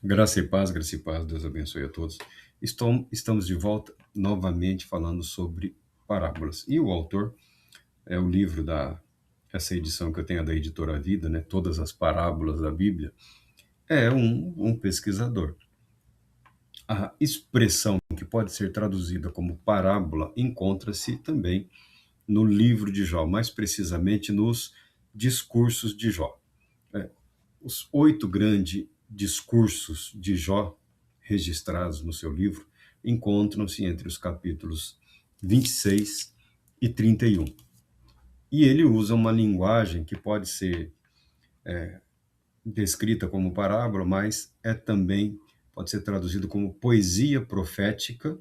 Graça e paz, Deus abençoe a todos. Estamos de volta novamente falando sobre parábolas. E o autor é o livro essa edição que eu tenho é da editora Vida, né? Todas as parábolas da Bíblia, é um pesquisador. A expressão que pode ser traduzida como parábola encontra-se também no livro de Jó, mais precisamente nos discursos de Jó. Os 8 grandes discursos de Jó, registrados no seu livro, encontram-se entre os capítulos 26 e 31. E ele usa uma linguagem que pode ser descrita como parábola, mas também pode ser traduzido como poesia profética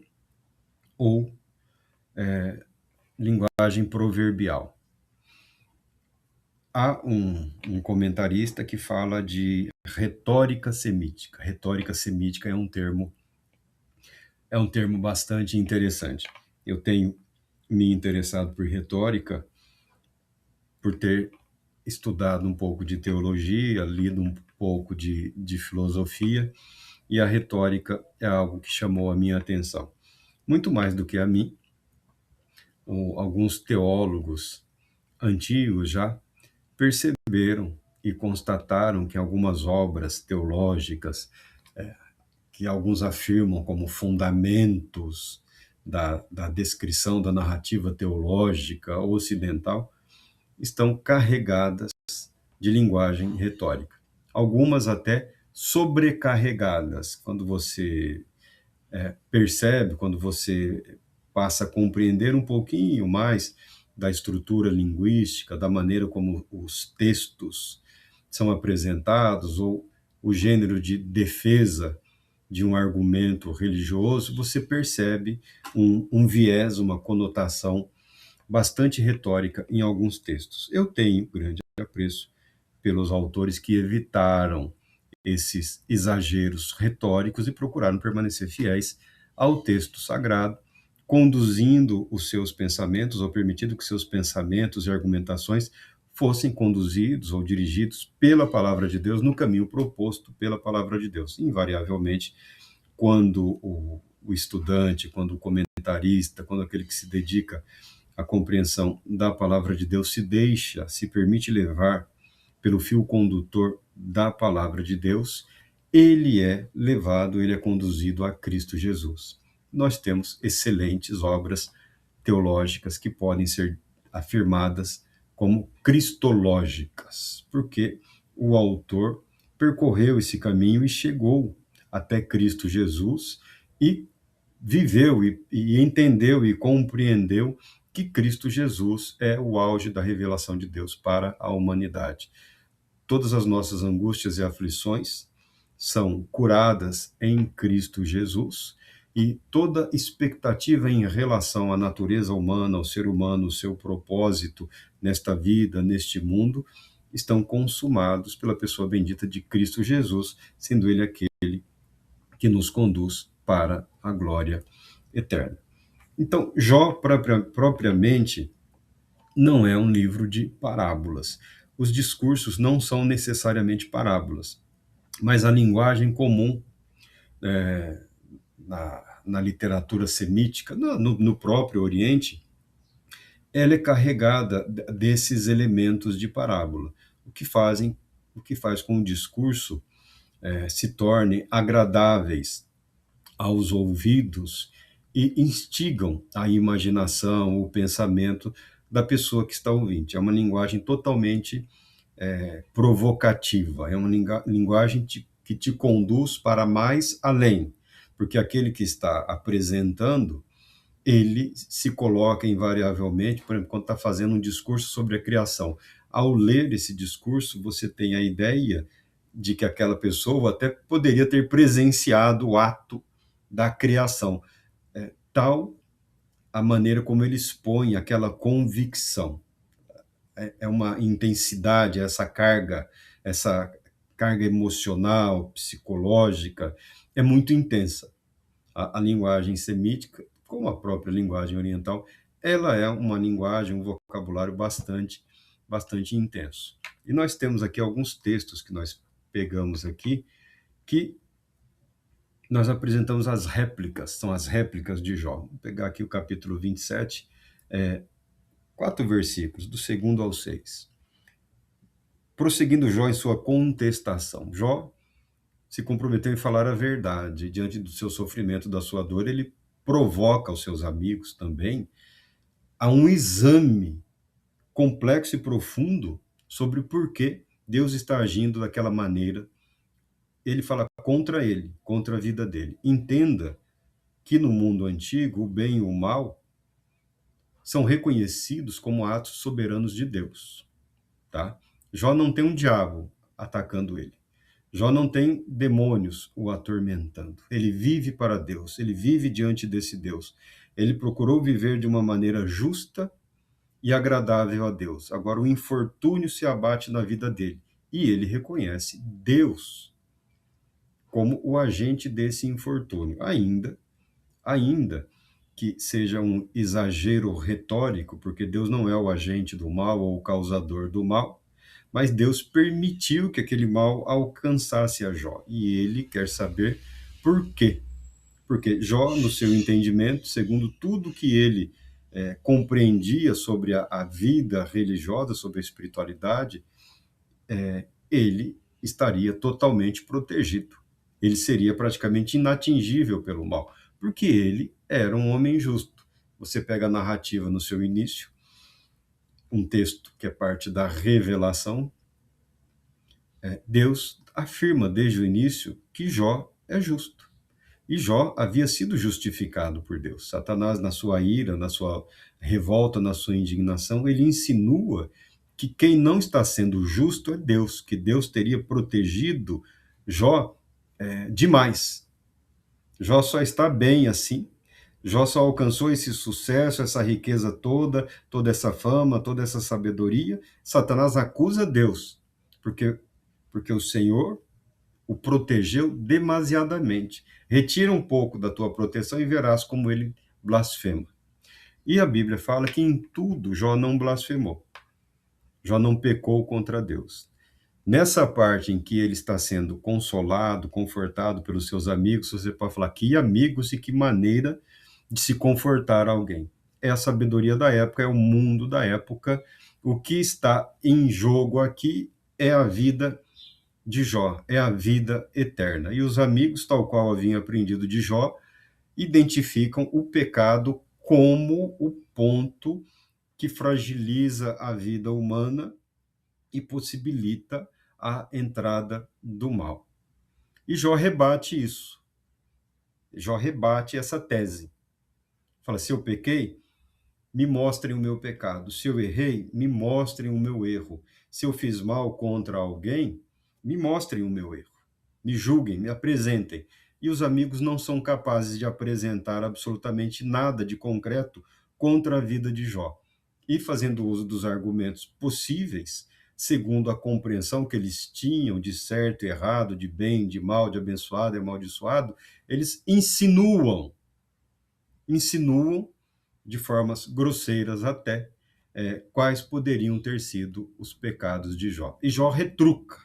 ou linguagem proverbial. Há um comentarista que fala de retórica semítica. Retórica semítica é um termo bastante interessante. Eu tenho me interessado por retórica, por ter estudado um pouco de teologia, lido um pouco de filosofia, e a retórica é algo que chamou a minha atenção. Muito mais do que a mim, alguns teólogos antigos já perceberam e constataram que algumas obras teológicas que alguns afirmam como fundamentos da descrição da narrativa teológica ocidental, estão carregadas de linguagem retórica. Algumas até sobrecarregadas. Quando você percebe, quando você passa a compreender um pouquinho mais da estrutura linguística, da maneira como os textos são apresentados, ou o gênero de defesa de um argumento religioso, você percebe um viés, uma conotação bastante retórica em alguns textos. Eu tenho grande apreço pelos autores que evitaram esses exageros retóricos e procuraram permanecer fiéis ao texto sagrado, conduzindo os seus pensamentos, ou permitindo que seus pensamentos e argumentações fossem conduzidos ou dirigidos pela palavra de Deus no caminho proposto pela palavra de Deus. Invariavelmente, quando o estudante, quando o comentarista, quando aquele que se dedica à compreensão da palavra de Deus se permite levar pelo fio condutor da palavra de Deus, ele é levado, ele é conduzido a Cristo Jesus. Nós temos excelentes obras teológicas que podem ser afirmadas como cristológicas, porque o autor percorreu esse caminho e chegou até Cristo Jesus e viveu e entendeu e compreendeu que Cristo Jesus é o auge da revelação de Deus para a humanidade. Todas as nossas angústias e aflições são curadas em Cristo Jesus, e toda expectativa em relação à natureza humana, ao ser humano, o seu propósito nesta vida, neste mundo, estão consumados pela pessoa bendita de Cristo Jesus, sendo ele aquele que nos conduz para a glória eterna. Então, Jó, propriamente, não é um livro de parábolas. Os discursos não são necessariamente parábolas, mas a linguagem comum na literatura semítica, no próprio Oriente, ela é carregada desses elementos de parábola, o que faz com o discurso se torne agradáveis aos ouvidos e instigam a imaginação, o pensamento da pessoa que está ouvindo. É uma linguagem totalmente provocativa, é uma linguagem que te conduz para mais além, porque aquele que está apresentando, ele se coloca invariavelmente, por exemplo, quando está fazendo um discurso sobre a criação. Ao ler esse discurso, você tem a ideia de que aquela pessoa até poderia ter presenciado o ato da criação. Tal a maneira como ele expõe aquela convicção. É uma intensidade, essa carga emocional, psicológica, é muito intensa. A linguagem semítica, como a própria linguagem oriental, ela é uma linguagem, um vocabulário bastante intenso. E nós temos aqui alguns textos que nós pegamos aqui, que nós apresentamos as réplicas, são as réplicas de Jó. Vou pegar aqui o capítulo 27, 4 versículos, do 2º ao 6. Prosseguindo Jó em sua contestação. Jó se comprometeu em falar a verdade. Diante do seu sofrimento, da sua dor, ele provoca os seus amigos também a um exame complexo e profundo sobre o porquê Deus está agindo daquela maneira. Ele fala contra ele, contra a vida dele. Entenda que no mundo antigo, o bem e o mal são reconhecidos como atos soberanos de Deus, tá? Jó não tem um diabo atacando ele. Jó não tem demônios o atormentando. Ele vive para Deus, ele vive diante desse Deus. Ele procurou viver de uma maneira justa e agradável a Deus. Agora, o infortúnio se abate na vida dele e ele reconhece Deus como o agente desse infortúnio. Ainda que seja um exagero retórico, porque Deus não é o agente do mal ou o causador do mal, mas Deus permitiu que aquele mal alcançasse a Jó. E ele quer saber por quê. Porque Jó, no seu entendimento, segundo tudo que ele compreendia sobre a vida religiosa, sobre a espiritualidade, ele estaria totalmente protegido. Ele seria praticamente inatingível pelo mal, porque ele era um homem justo. Você pega a narrativa no seu início, um texto que é parte da revelação, Deus afirma desde o início que Jó é justo. E Jó havia sido justificado por Deus. Satanás, na sua ira, na sua revolta, na sua indignação, ele insinua que quem não está sendo justo é Deus, que Deus teria protegido Jó demais. Jó só está bem assim. Jó só alcançou esse sucesso, essa riqueza toda, toda essa fama, toda essa sabedoria. Satanás acusa Deus, porque o Senhor o protegeu demasiadamente. Retira um pouco da tua proteção e verás como ele blasfema. E a Bíblia fala que em tudo Jó não blasfemou. Jó não pecou contra Deus. Nessa parte em que ele está sendo consolado, confortado pelos seus amigos, você pode falar que amigos e que maneira de se confortar alguém. É a sabedoria da época, é o mundo da época. O que está em jogo aqui é a vida de Jó, é a vida eterna. E os amigos, tal qual haviam aprendido de Jó, identificam o pecado como o ponto que fragiliza a vida humana e possibilita a entrada do mal. E Jó rebate isso. Jó rebate essa tese. Fala, se eu pequei, me mostrem o meu pecado. Se eu errei, me mostrem o meu erro. Se eu fiz mal contra alguém, me mostrem o meu erro. Me julguem, me apresentem. E os amigos não são capazes de apresentar absolutamente nada de concreto contra a vida de Jó. E fazendo uso dos argumentos possíveis, segundo a compreensão que eles tinham de certo e errado, de bem, de mal, de abençoado e amaldiçoado, eles insinuam de formas grosseiras até, quais poderiam ter sido os pecados de Jó. E Jó retruca.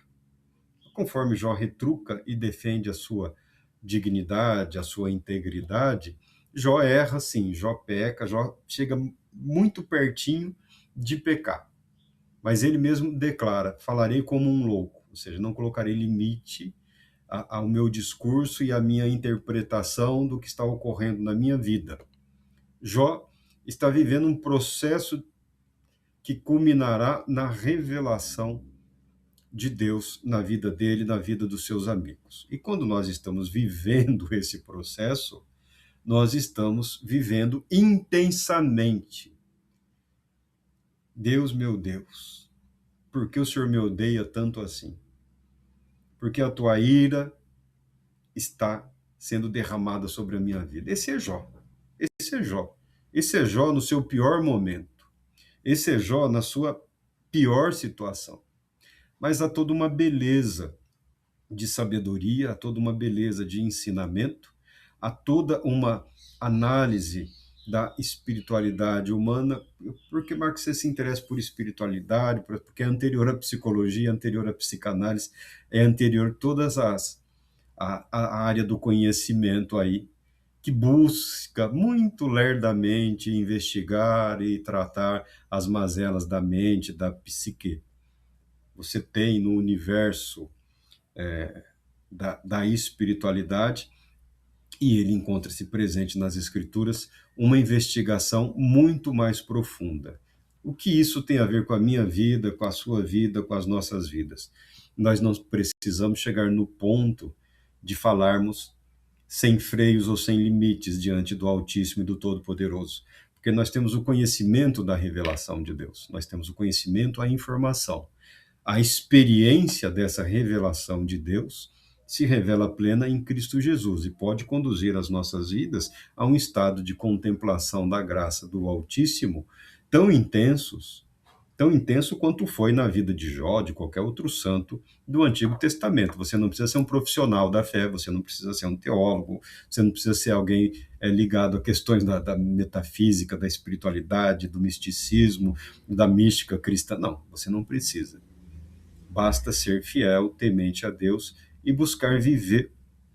Conforme Jó retruca e defende a sua dignidade, a sua integridade, Jó erra sim, Jó peca, Jó chega muito pertinho de pecar. Mas ele mesmo declara, falarei como um louco, ou seja, não colocarei limite ao meu discurso e à minha interpretação do que está ocorrendo na minha vida. Jó está vivendo um processo que culminará na revelação de Deus na vida dele, na vida dos seus amigos. E quando nós estamos vivendo esse processo, nós estamos vivendo intensamente. Deus, meu Deus, por que o Senhor me odeia tanto assim? Porque a tua ira está sendo derramada sobre a minha vida. Esse é Jó. Esse é Jó. Esse é Jó no seu pior momento. Esse é Jó na sua pior situação. Mas há toda uma beleza de sabedoria, há toda uma beleza de ensinamento, há toda uma análise da espiritualidade humana. Por que, Marcos, você se interessa por espiritualidade? Porque é anterior à psicologia, é anterior à psicanálise, é anterior a todas as a área do conhecimento aí, que busca muito lerdamente investigar e tratar as mazelas da mente, da psique. Você tem no universo da espiritualidade, e ele encontra-se presente nas escrituras, uma investigação muito mais profunda. O que isso tem a ver com a minha vida, com a sua vida, com as nossas vidas? Nós não precisamos chegar no ponto de falarmos sem freios ou sem limites diante do Altíssimo e do Todo-Poderoso, porque nós temos o conhecimento da revelação de Deus, nós temos o conhecimento, a informação. A experiência dessa revelação de Deus se revela plena em Cristo Jesus e pode conduzir as nossas vidas a um estado de contemplação da graça do Altíssimo tão intensos, tão intenso quanto foi na vida de Jó, de qualquer outro santo do Antigo Testamento. Você não precisa ser um profissional da fé, você não precisa ser um teólogo, você não precisa ser alguém ligado a questões da metafísica, da espiritualidade, do misticismo, da mística cristã. Não, você não precisa. Basta ser fiel, temente a Deus e buscar viver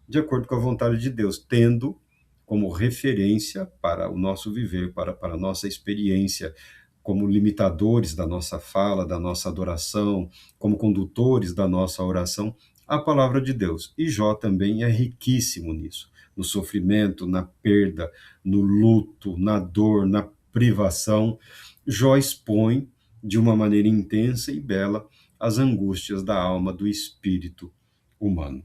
de acordo com a vontade de Deus, tendo como referência para o nosso viver, para a nossa experiência, como limitadores da nossa fala, da nossa adoração, como condutores da nossa oração, a palavra de Deus. E Jó também é riquíssimo nisso, no sofrimento, na perda, no luto, na dor, na privação. Jó expõe de uma maneira intensa e bela as angústias da alma, do espírito humano.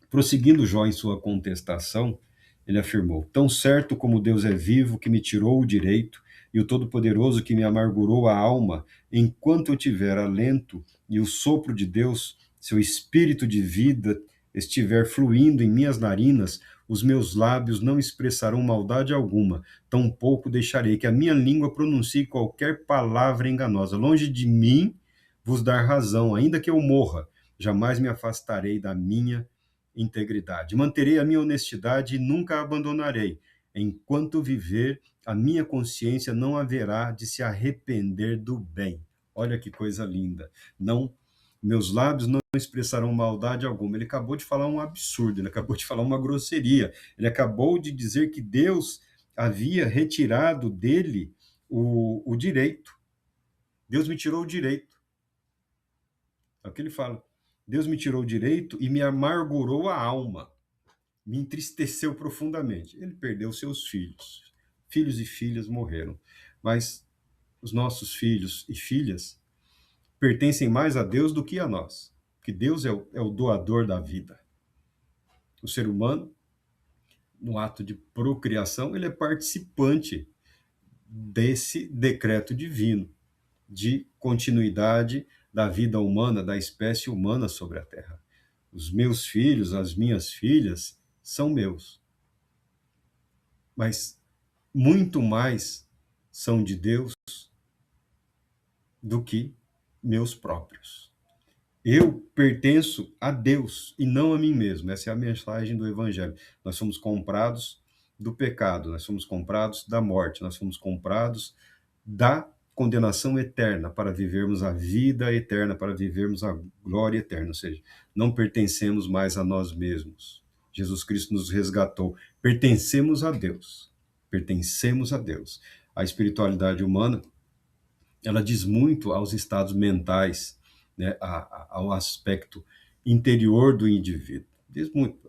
Prosseguindo Jó em sua contestação, ele afirmou: Tão certo como Deus é vivo, que me tirou o direito, e o Todo-Poderoso que me amargurou a alma, enquanto eu tiver alento e o sopro de Deus, seu espírito de vida, estiver fluindo em minhas narinas, os meus lábios não expressarão maldade alguma, tampouco deixarei que a minha língua pronuncie qualquer palavra enganosa. Longe de mim vos dar razão, ainda que eu morra, jamais me afastarei da minha integridade. Manterei a minha honestidade e nunca a abandonarei. Enquanto viver, a minha consciência não haverá de se arrepender do bem. Olha que coisa linda. Não, meus lábios não expressarão maldade alguma. Ele acabou de falar um absurdo, ele acabou de falar uma grosseria. Ele acabou de dizer que Deus havia retirado dele o direito. Deus me tirou o direito. É o que ele fala. Deus me tirou o direito e me amargurou a alma, me entristeceu profundamente. Ele perdeu seus filhos. Filhos e filhas morreram. Mas os nossos filhos e filhas pertencem mais a Deus do que a nós. Que Deus é o doador da vida. O ser humano, no ato de procriação, ele é participante desse decreto divino de continuidade da vida humana, da espécie humana sobre a Terra. Os meus filhos, as minhas filhas, são meus. Mas muito mais são de Deus do que meus próprios. Eu pertenço a Deus e não a mim mesmo. Essa é a mensagem do Evangelho. Nós somos comprados do pecado, nós somos comprados da morte, nós somos comprados da condenação eterna para vivermos a vida eterna, para vivermos a glória eterna. Ou seja, não pertencemos mais a nós mesmos. Jesus Cristo nos resgatou. Pertencemos a Deus. Pertencemos a Deus. A espiritualidade humana, ela diz muito aos estados mentais, né, ao aspecto interior do indivíduo. Diz muito.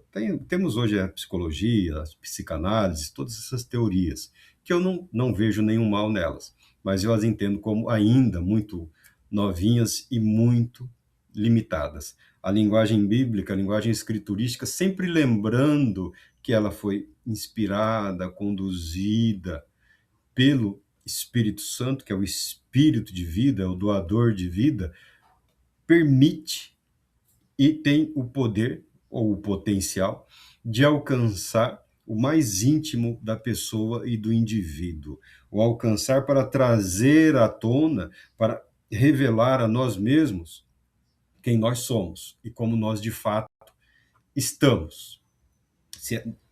Temos hoje a psicologia, a psicanálise, todas essas teorias, que eu não vejo nenhum mal nelas, mas eu as entendo como ainda muito novinhas e muito limitadas. A linguagem bíblica, a linguagem escriturística, sempre lembrando que ela foi inspirada, conduzida pelo Espírito Santo, que é o espírito de vida, é o doador de vida, permite e tem o poder ou o potencial de alcançar o mais íntimo da pessoa e do indivíduo, o alcançar para trazer à tona, para revelar a nós mesmos quem nós somos e como nós de fato estamos.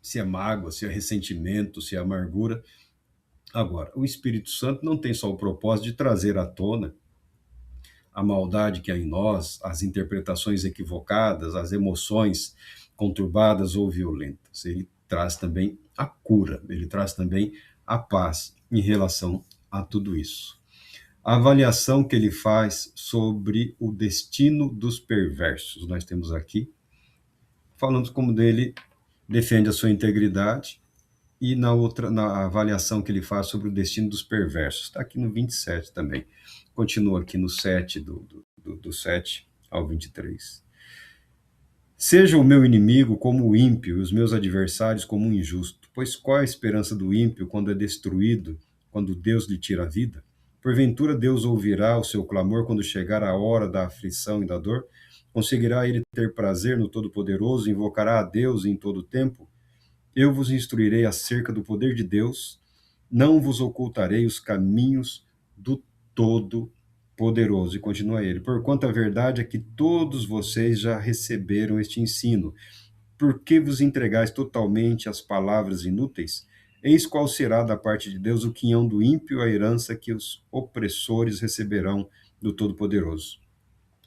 Se é mágoa, se é ressentimento, se é amargura. Agora, o Espírito Santo não tem só o propósito de trazer à tona a maldade que há em nós, as interpretações equivocadas, as emoções conturbadas ou violentas. Ele traz também a cura, ele traz também a paz em relação a tudo isso. A avaliação que ele faz sobre o destino dos perversos. Nós temos aqui, falando como dele defende a sua integridade, e na avaliação que ele faz sobre o destino dos perversos. Está aqui no 27 também. Continua aqui no 7, do 7 ao 23. Seja o meu inimigo como o ímpio, e os meus adversários como o injusto. Pois qual é a esperança do ímpio quando é destruído, quando Deus lhe tira a vida? Porventura Deus ouvirá o seu clamor quando chegar a hora da aflição e da dor? Conseguirá ele ter prazer no Todo-Poderoso? Invocará a Deus em todo o tempo? Eu vos instruirei acerca do poder de Deus, não vos ocultarei os caminhos do Todo-Poderoso. E continua ele: porquanto a verdade é que todos vocês já receberam este ensino. Por que vos entregais totalmente às palavras inúteis? Eis qual será da parte de Deus o quinhão do ímpio, a herança que os opressores receberão do Todo-Poderoso.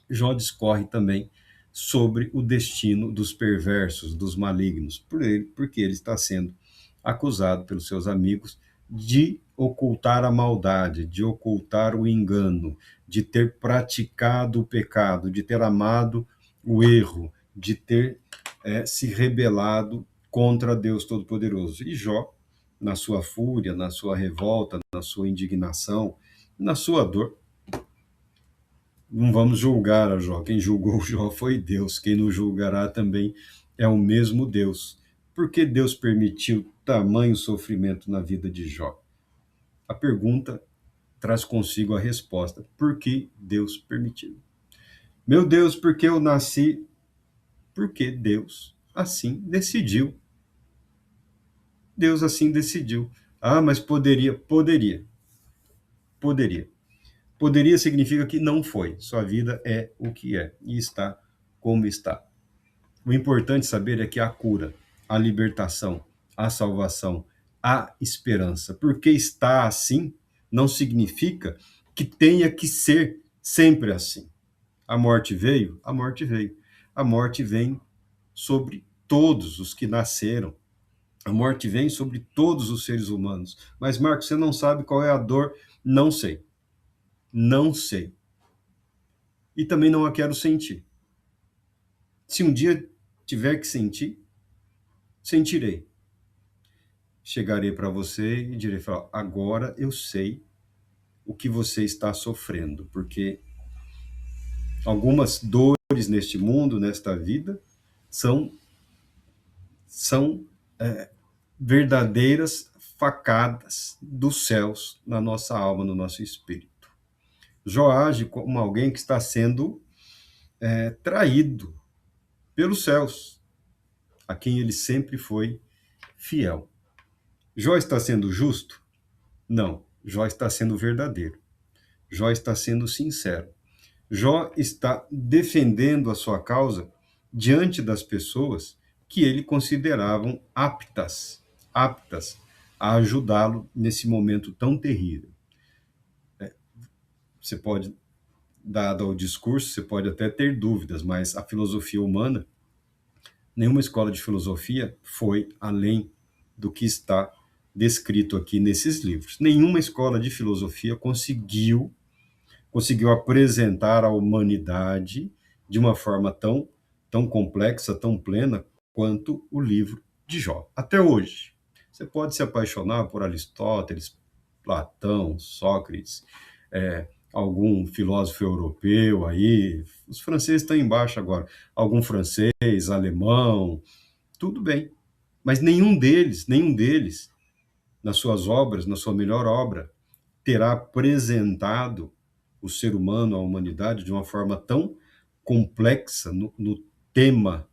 Jó discorre também sobre o destino dos perversos, dos malignos, porque ele está sendo acusado pelos seus amigos de ocultar a maldade, de ocultar o engano, de ter praticado o pecado, de ter amado o erro, de ter se rebelado contra Deus Todo-Poderoso. E Jó, na sua fúria, na sua revolta, na sua indignação, na sua dor, não vamos julgar a Jó. Quem julgou Jó foi Deus. Quem nos julgará também é o mesmo Deus. Por que Deus permitiu tamanho sofrimento na vida de Jó? A pergunta traz consigo a resposta. Por que Deus permitiu? Meu Deus, por que eu nasci? Porque Deus assim decidiu. Deus assim decidiu. Ah, mas poderia. Poderia. Poderia significa que não foi. Sua vida é o que é e está como está. O importante saber é que há cura, há libertação, há salvação, há esperança. Porque está assim não significa que tenha que ser sempre assim. A morte veio? A morte veio. A morte vem sobre todos os que nasceram. A morte vem sobre todos os seres humanos. Mas, Marcos, você não sabe qual é a dor? Não sei. Não sei. E também não a quero sentir. Se um dia tiver que sentir, sentirei. Chegarei para você e direi: agora eu sei o que você está sofrendo, porque algumas dores neste mundo, nesta vida, são verdadeiras facadas dos céus na nossa alma, no nosso espírito. Jó age como alguém que está sendo traído pelos céus, a quem ele sempre foi fiel. Jó está sendo justo? Não. Jó está sendo verdadeiro. Jó está sendo sincero. Jó está defendendo a sua causa diante das pessoas que ele consideravam aptas a ajudá-lo nesse momento tão terrível. Você pode, dado ao discurso, você pode até ter dúvidas, mas a filosofia humana, nenhuma escola de filosofia foi além do que está descrito aqui nesses livros. Nenhuma escola de filosofia conseguiu apresentar a humanidade de uma forma tão complexa, tão plena, quanto o livro de Jó. Até hoje. Você pode se apaixonar por Aristóteles, Platão, Sócrates, algum filósofo europeu aí, os franceses estão embaixo agora, algum francês, alemão, tudo bem. Mas nenhum deles, nas suas obras, na sua melhor obra, terá apresentado o ser humano, a humanidade, de uma forma tão complexa no tema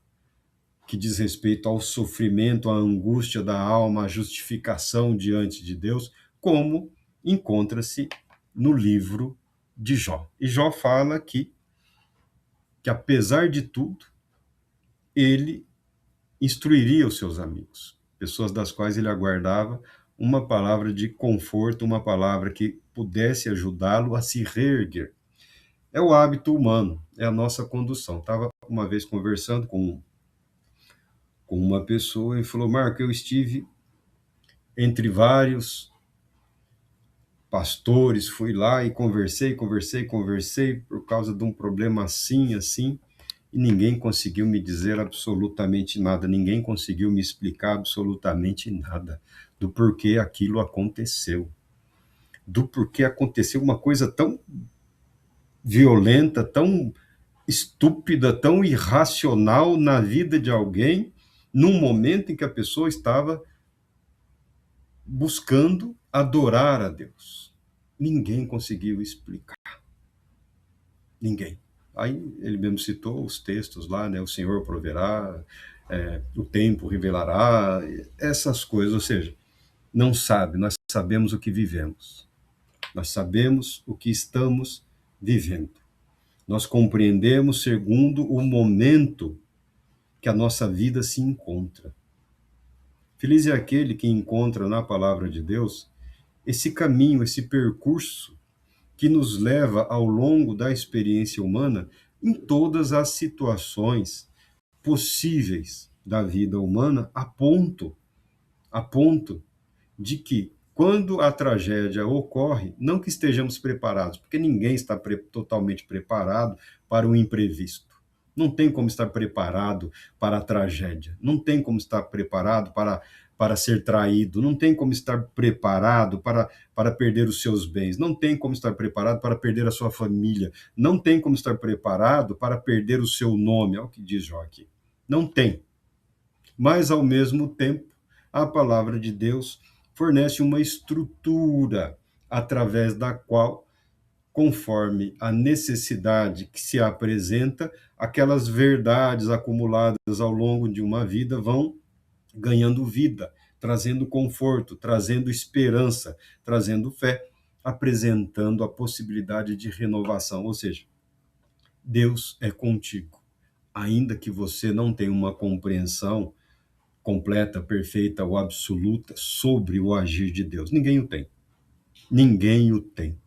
que diz respeito ao sofrimento, à angústia da alma, à justificação diante de Deus, como encontra-se no livro de Jó. E Jó fala que apesar de tudo, ele instruiria os seus amigos, pessoas das quais ele aguardava uma palavra de conforto, uma palavra que pudesse ajudá-lo a se reerguer. É o hábito humano, é a nossa condução. Estava uma vez conversando com com uma pessoa e falou: Marco, eu estive entre vários pastores, fui lá e conversei por causa de um problema assim, e ninguém conseguiu me dizer absolutamente nada, ninguém conseguiu me explicar absolutamente nada do porquê aquilo aconteceu, do porquê aconteceu uma coisa tão violenta, tão estúpida, tão irracional na vida de alguém, num momento em que a pessoa estava buscando adorar a Deus. Ninguém conseguiu explicar. Ninguém. Aí ele mesmo citou os textos lá, né? O Senhor proverá, o tempo revelará, essas coisas. Ou seja, não sabe, nós sabemos o que vivemos. Nós sabemos o que estamos vivendo. Nós compreendemos segundo o momento que a nossa vida se encontra. Feliz é aquele que encontra na palavra de Deus esse caminho, esse percurso que nos leva ao longo da experiência humana em todas as situações possíveis da vida humana, a ponto de que, quando a tragédia ocorre, não que estejamos preparados, porque ninguém está totalmente preparado para o imprevisto. Não tem como estar preparado para a tragédia. Não tem como estar preparado para ser traído. Não tem como estar preparado para perder os seus bens. Não tem como estar preparado para perder a sua família. Não tem como estar preparado para perder o seu nome. É o que diz Jó aqui. Não tem. Mas, ao mesmo tempo, a palavra de Deus fornece uma estrutura através da qual, conforme a necessidade que se apresenta, aquelas verdades acumuladas ao longo de uma vida vão ganhando vida, trazendo conforto, trazendo esperança, trazendo fé, apresentando a possibilidade de renovação. Ou seja, Deus é contigo. Ainda que você não tenha uma compreensão completa, perfeita ou absoluta sobre o agir de Deus. Ninguém o tem. Ninguém o tem.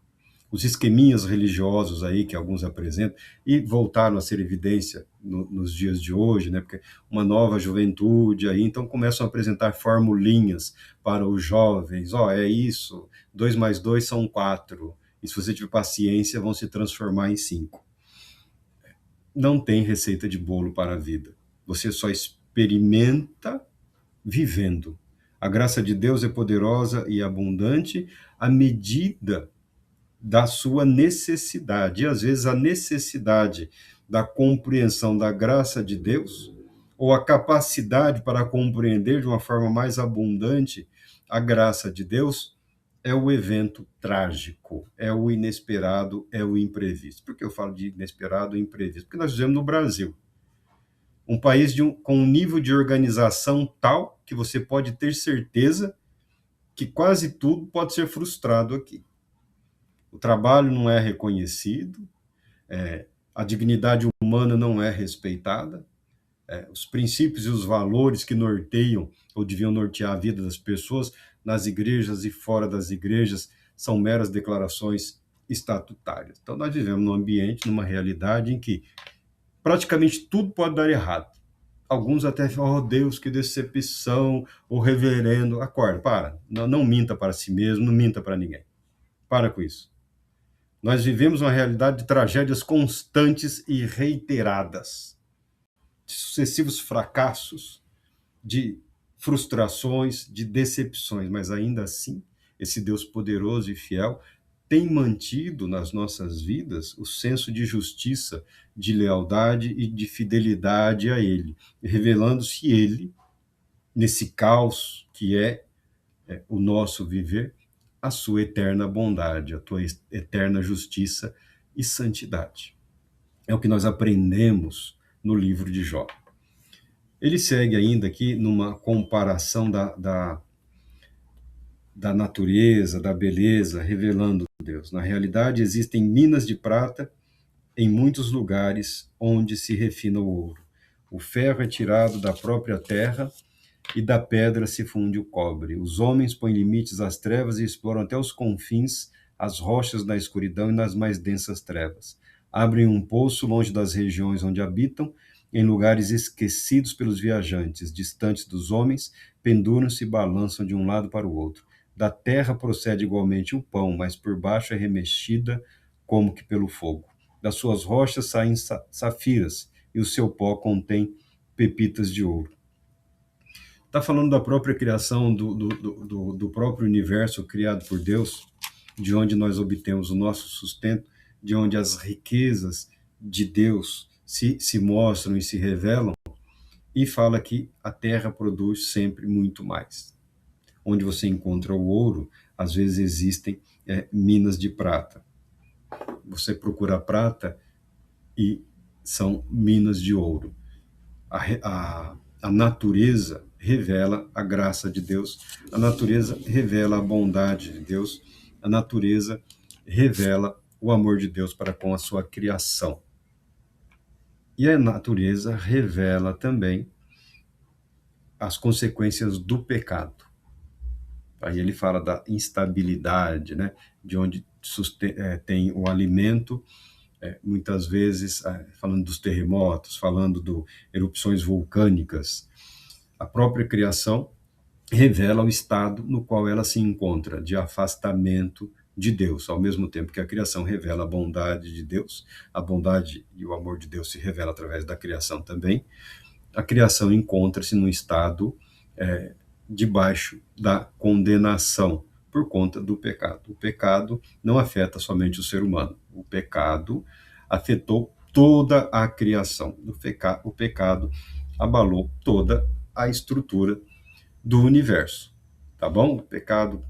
Os esqueminhas religiosos aí que alguns apresentam, e voltaram a ser evidência nos dias de hoje, né? Porque uma nova juventude aí, então começam a apresentar formulinhas para os jovens. É isso, 2 mais 2 são 4, e se você tiver paciência, vão se transformar em 5. Não tem receita de bolo para a vida. Você só experimenta vivendo. A graça de Deus é poderosa e abundante à medida da sua necessidade. E, às vezes, a necessidade da compreensão da graça de Deus, ou a capacidade para compreender de uma forma mais abundante a graça de Deus, é o evento trágico, é o inesperado, é o imprevisto. Por que eu falo de inesperado e imprevisto? Porque nós vivemos no Brasil, um país com um nível de organização tal que você pode ter certeza que quase tudo pode ser frustrado aqui. O trabalho não é reconhecido, a dignidade humana não é respeitada, os princípios e os valores que norteiam ou deviam nortear a vida das pessoas nas igrejas e fora das igrejas são meras declarações estatutárias. Então, nós vivemos num ambiente, numa realidade em que praticamente tudo pode dar errado. Alguns até falam: oh, Deus, que decepção, o reverendo. Acorda, para. Não minta para si mesmo, não minta para ninguém. Para com isso. Nós vivemos uma realidade de tragédias constantes e reiteradas, de sucessivos fracassos, de frustrações, de decepções, mas ainda assim, esse Deus poderoso e fiel tem mantido nas nossas vidas o senso de justiça, de lealdade e de fidelidade a Ele, revelando-se Ele, nesse caos que é o nosso viver, a sua eterna bondade, a tua eterna justiça e santidade. É o que nós aprendemos no livro de Jó. Ele segue ainda aqui numa comparação da natureza, da beleza, revelando Deus. Na realidade, existem minas de prata em muitos lugares onde se refina o ouro. O ferro é tirado da própria terra e da pedra se funde o cobre. Os homens põem limites às trevas e exploram até os confins as rochas da escuridão e nas mais densas trevas. Abrem um poço longe das regiões onde habitam Em lugares esquecidos pelos viajantes, distantes dos homens, penduram-se e balançam de um lado para o outro. Da terra procede igualmente o pão, mas por baixo é remexida como que pelo fogo. Das suas rochas saem safiras, e o seu pó contém pepitas de ouro. Está falando da própria criação, do próprio universo criado por Deus, de onde nós obtemos o nosso sustento, de onde as riquezas de Deus se mostram e se revelam, e fala que a terra produz sempre muito mais. Onde você encontra o ouro, às vezes existem minas de prata. Você procura prata e são minas de ouro. A natureza revela a graça de Deus, a natureza revela a bondade de Deus, a natureza revela o amor de Deus para com a sua criação. E a natureza revela também as consequências do pecado. Aí ele fala da instabilidade, né? De onde tem o alimento, muitas vezes falando dos terremotos, falando de erupções vulcânicas. A própria criação revela o estado no qual ela se encontra, de afastamento de Deus, ao mesmo tempo que a criação revela a bondade de Deus, a bondade e o amor de Deus se revela através da criação também. A criação encontra-se num estado debaixo da condenação por conta do pecado. O pecado não afeta somente o ser humano, o pecado afetou toda a criação. O pecado abalou toda a estrutura do universo, tá bom? O pecado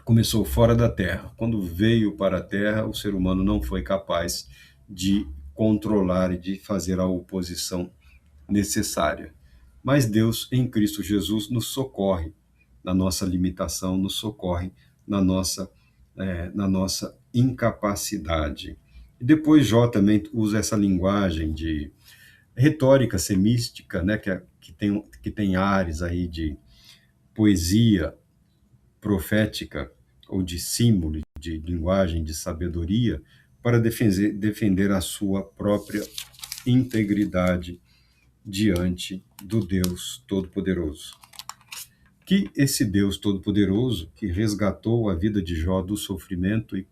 começou fora da Terra. Quando veio para a Terra, o ser humano não foi capaz de controlar e de fazer a oposição necessária. Mas Deus, em Cristo Jesus, nos socorre na nossa limitação, nos socorre na nossa incapacidade. E depois Jó também usa essa linguagem de retórica semística, né, que tem ares aí de poesia profética ou de símbolo, de linguagem, de sabedoria, para defender a sua própria integridade diante do Deus Todo-Poderoso. Que esse Deus Todo-Poderoso, que resgatou a vida de Jó do sofrimento e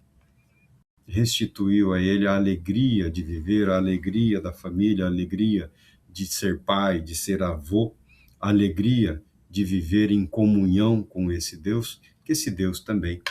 restituiu a ele a alegria de viver, a alegria da família, a alegria de ser pai, de ser avô, a alegria de viver em comunhão com esse Deus, que esse Deus também